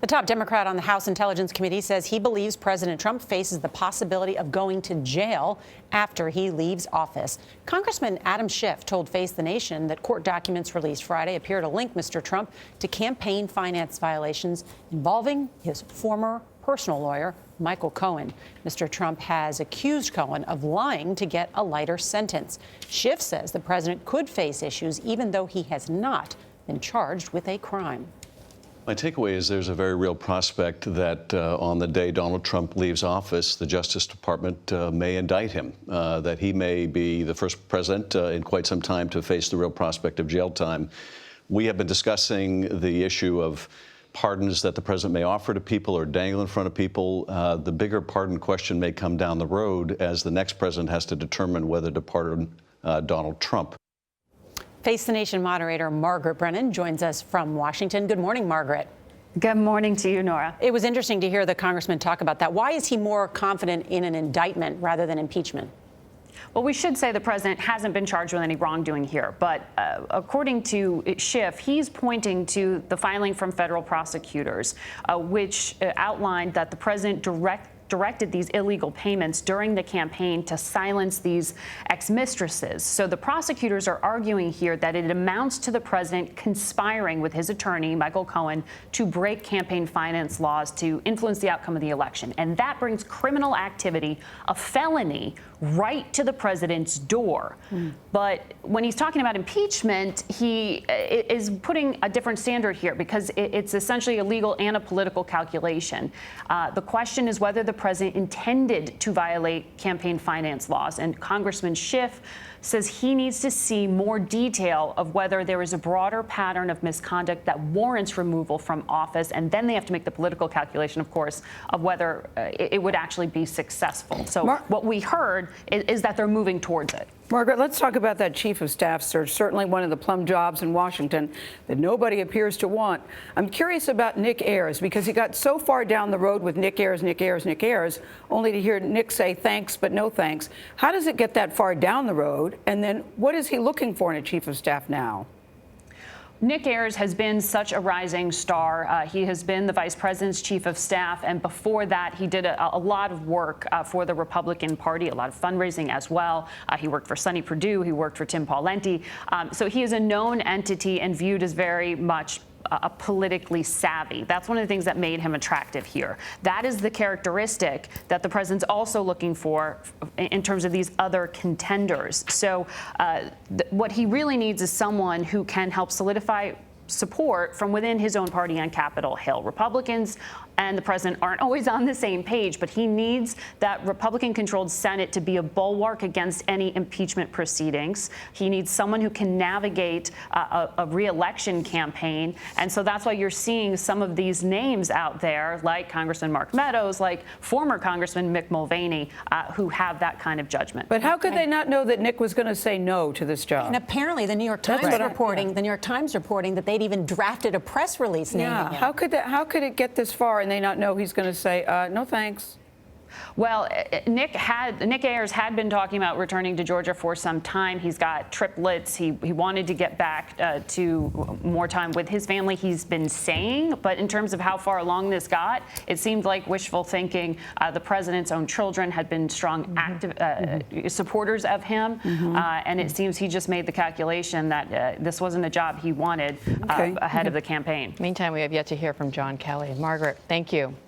The top Democrat on the House Intelligence Committee says he believes President Trump faces the possibility of going to jail after he leaves office. Congressman Adam Schiff told Face the Nation that court documents released Friday appear to link Mr. Trump to campaign finance violations involving his former personal lawyer, Michael Cohen. Mr. Trump has accused Cohen of lying to get a lighter sentence. Schiff says the president could face issues even though he has not been charged with a crime. My takeaway is there's a very real prospect that on the day Donald Trump leaves office, the Justice Department may indict him, that he may be the first president in quite some time to face the real prospect of jail time. We have been discussing the issue of pardons that the president may offer to people or dangle in front of people. The bigger pardon question may come down the road as the next president has to determine whether to pardon Donald Trump. Face the Nation moderator Margaret Brennan joins us from Washington. Good morning, Margaret. Good morning to you, Norah. It was interesting to hear the congressman talk about that. Why is he more confident in an indictment rather than impeachment? Well, we should say the president hasn't been charged with any wrongdoing here. But according to Schiff, he's pointing to the filing from federal prosecutors, which outlined that the president directed these illegal payments during the campaign to silence these ex-mistresses. So the prosecutors are arguing here that it amounts to the president conspiring with his attorney, Michael Cohen, to break campaign finance laws to influence the outcome of the election. And that brings criminal activity, a felony, right to the president's door. But when he's talking about impeachment, he is putting a different standard here because it's essentially a legal and a political calculation. The question is whether the president intended to violate campaign finance laws. And Congressman Schiff says he needs to see more detail of whether there is a broader pattern of misconduct that warrants removal from office. And then they have to make the political calculation, of course, of whether it would actually be successful. So what we heard is that they're moving towards it. Margaret, let's talk about that chief of staff search, certainly one of the plum jobs in Washington that nobody appears to want. I'm curious about Nick Ayers because he got so far down the road with Nick Ayers, only to hear Nick say thanks but no thanks. How does it get that far down the road? And then what is he looking for in a chief of staff now? Nick Ayers has been such a rising star. He has been the vice president's chief of staff. And before that, he did a lot of work for the Republican Party, a lot of fundraising as well. He worked for Sonny Perdue. He worked for Tim Pawlenty. So he is a known entity and viewed as very much politically savvy. That's one of the things that made him attractive here. That is the characteristic that the president's also looking for in terms of these other contenders. So what he really needs is someone who can help solidify support from within his own party on Capitol Hill. Republicans and the president aren't always on the same page, but he needs that Republican-controlled Senate to be a bulwark against any impeachment proceedings. He needs someone who can navigate a re-election campaign. And so that's why you're seeing some of these names out there, like Congressman Mark Meadows, like former Congressman Mick Mulvaney, who have that kind of judgment. But how could they not know that Nick was going to say no to this job? And apparently the New York Times reporting that they'd even drafted a press release naming him. How could it get this far and they not know he's going to say no thanks? Well, Nick Ayers had been talking about returning to Georgia for some time. He's got triplets. He wanted to get back to more time with his family, he's been saying. But in terms of how far along this got, it seemed like wishful thinking. The president's own children had been strong active supporters of him. And it seems he just made the calculation that this wasn't a job he wanted ahead of the campaign. Meantime, we have yet to hear from John Kelly. Margaret, thank you.